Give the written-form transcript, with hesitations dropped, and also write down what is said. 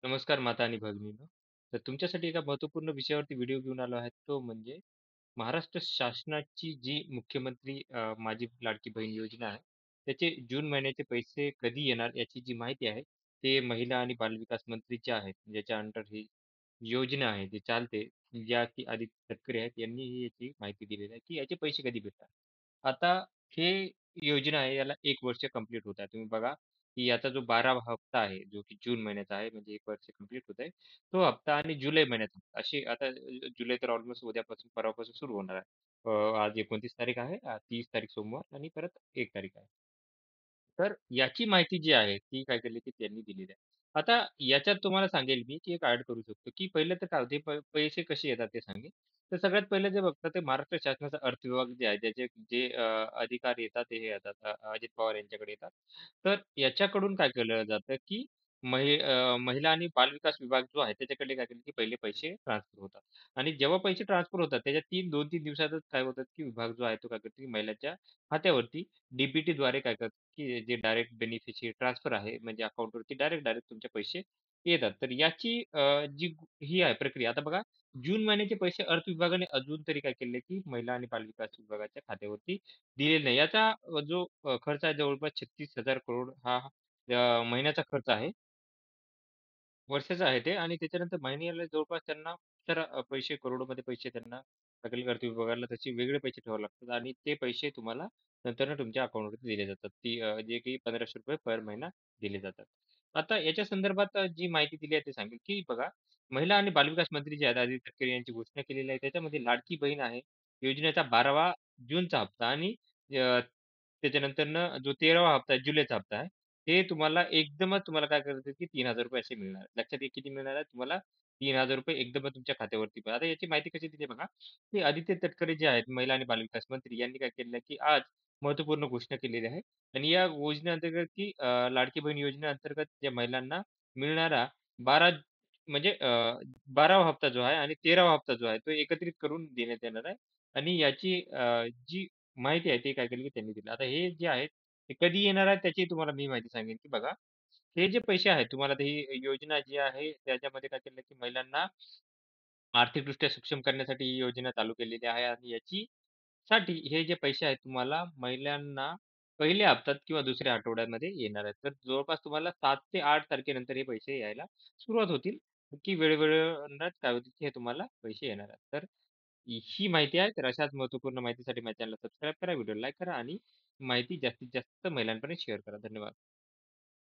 नमस्कार माता आणि भगिनींनो. तर तुमच्यासाठी एका महत्त्वपूर्ण विषयावरती व्हिडिओ घेऊन आलो आहे. तो म्हणजे महाराष्ट्र शासनाची जी मुख्यमंत्री माझी लाडकी बहीण योजना आहे, त्याचे जून महिन्याचे पैसे कधी येणार याची जी माहिती आहे, ते महिला आणि बालविकास मंत्री जे आहेत, ज्याच्या अंडर ही योजना आहे, जी चालते, ज्या की आदित्य तटकरे आहेत, यांनी ही याची माहिती दिलेली आहे, की याचे पैसे कधी भेटणार. आता हे योजना आहे, याला 1 वर्ष कंप्लीट होत आहे. तुम्ही बघा, की याचा जो 12वा हप्ता आहे, जो की जून महिन्याचा आहे, म्हणजे 1 वर्ष कंप्लीट होत आहे. तो हप्ता आणि जुलै महिन्याचा हप्ता अशी आता जुलै तर ऑलमोस्ट उद्यापासून परवापासून सुरू होणार आहे. आज 29 तारीख आहे. 30 तारीख सोमवार आणि परत 1 तारीख आहे. तर याची माहिती जी आहे, ती काय केली, की त्यांनी दिलेली आहे. आता याच्यात तुम्हाला सांगेल मी, की एक ॲड करू शकतो, की पहिलं तर काय होते, पैसे कसे येतात ते सांगेल. तर सगळ्यात पहिलं जे बघतात ते महाराष्ट्र शासनाचा अर्थ विभाग जे आहे, त्याचे जे अधिकार येतात ते हे येतात अजित पवार यांच्याकडे येतात. तर याच्याकडून काय केलं जातं, की महिला आणि बालविकास विभाग जो आहे, त्याच्याकडे काय केलं, की पहिले पैसे ट्रान्सफर होतात आणि जेव्हा पैसे ट्रान्सफर होतात, त्याच्या 2-3 दिवसातच काय होतात, की विभाग जो आहे, तो काय करतो, की महिलाच्या खात्यावरती डी-बी-टीद्वारे काय करतात, की जे डायरेक्ट बेनिफिशियरी ट्रान्सफर आहे, म्हणजे अकाउंटवरती डायरेक्ट तुमचे पैसे येतात. तर याची ही आहे प्रक्रिया. आता बघा, जून महिन्याचे पैसे अर्थ विभागाने अजून तरी काय केले, की महिला आणि बालविकास विभागाच्या खात्यावरती दिलेले नाही. याचा जो खर्च आहे जवळपास 36,000 करोड हा महिन्याचा खर्च आहे. वर्षाचं आहे ते आणि त्याच्यानंतर महिन्याला जवळपास त्यांना तर पैसे करोडोमध्ये पैसे त्यांना दाखल अर्थ विभागाला त्याचे वेगळे पैसे ठेवावे लागतात आणि ते पैसे तुम्हाला नंतर तुमच्या अकाउंटवरती दिले जातात. जे की ₹1500 पर महिना दिले जातात. आता याच्या संदर्भात जी माहिती दिली आहे ते सांगेल, की बघा महिला आणि बालविकास मंत्री जे आहेत आदित्य तटकरे यांची घोषणा केलेली आहे. त्याच्यामध्ये लाडकी बहीण आहे. योजनेचा 12वा जूनचा हप्ता आणि त्याच्यानंतरनं जो 13वा हप्ता आहे, जुलैचा हप्ता आहे. हे तुम्हाला एकदमच तुम्हाला काय करायचं की ₹3000 असे मिळणार. लक्षात घ्या किती मिळणार आहे तुम्हाला ₹3000 एकदमच तुमच्या खात्यावरती. आता याची माहिती कशी दिली बघा, की आदित्य तटकरे जे आहेत महिला आणि बालविकास मंत्री यांनी काय केलेलं आहे, की आज महत्त्वपूर्ण घोषणा केलेली आहे आणि या योजनेअंतर्गत की लाडकी बहीण योजनेअंतर्गत ज्या महिलांना मिळणारा 12 म्हणजे 12वा हप्ता जो आहे आणि 13वा हप्ता जो आहे तो एकत्रित करून देण्यात येणार आहे आणि याची जी माहिती आहे ती काय केली, की त्यांनी दिली. आता हे जे आहे ते कधी येणार आहे त्याची तुम्हाला मी माहिती सांगेन, की बघा हे जे पैसे आहेत तुम्हाला आता ही योजना जी आहे त्याच्यामध्ये काय केलं, की महिलांना आर्थिकदृष्ट्या सक्षम करण्यासाठी ही योजना चालू केलेली आहे आणि याची साठी हे जे पैसे आहेत तुम्हाला महिलांना पहिल्या हप्त्यात किंवा दुसऱ्या आठवड्यामध्ये येणार आहेत. तर जवळपास तुम्हाला 7 ते 8 तारखेनंतर हे पैसे यायला सुरुवात होतील, की वेळोवेळी काय होतील, की हे तुम्हाला पैसे येणार आहेत. तर ही माहिती आहे. तर अशाच महत्त्वपूर्ण माहितीसाठी माझ्या चॅनलला सबस्क्राईब करा, व्हिडिओला लाईक करा आणि माहिती जास्तीत जास्त महिलांपर्यंत शेअर करा. धन्यवाद.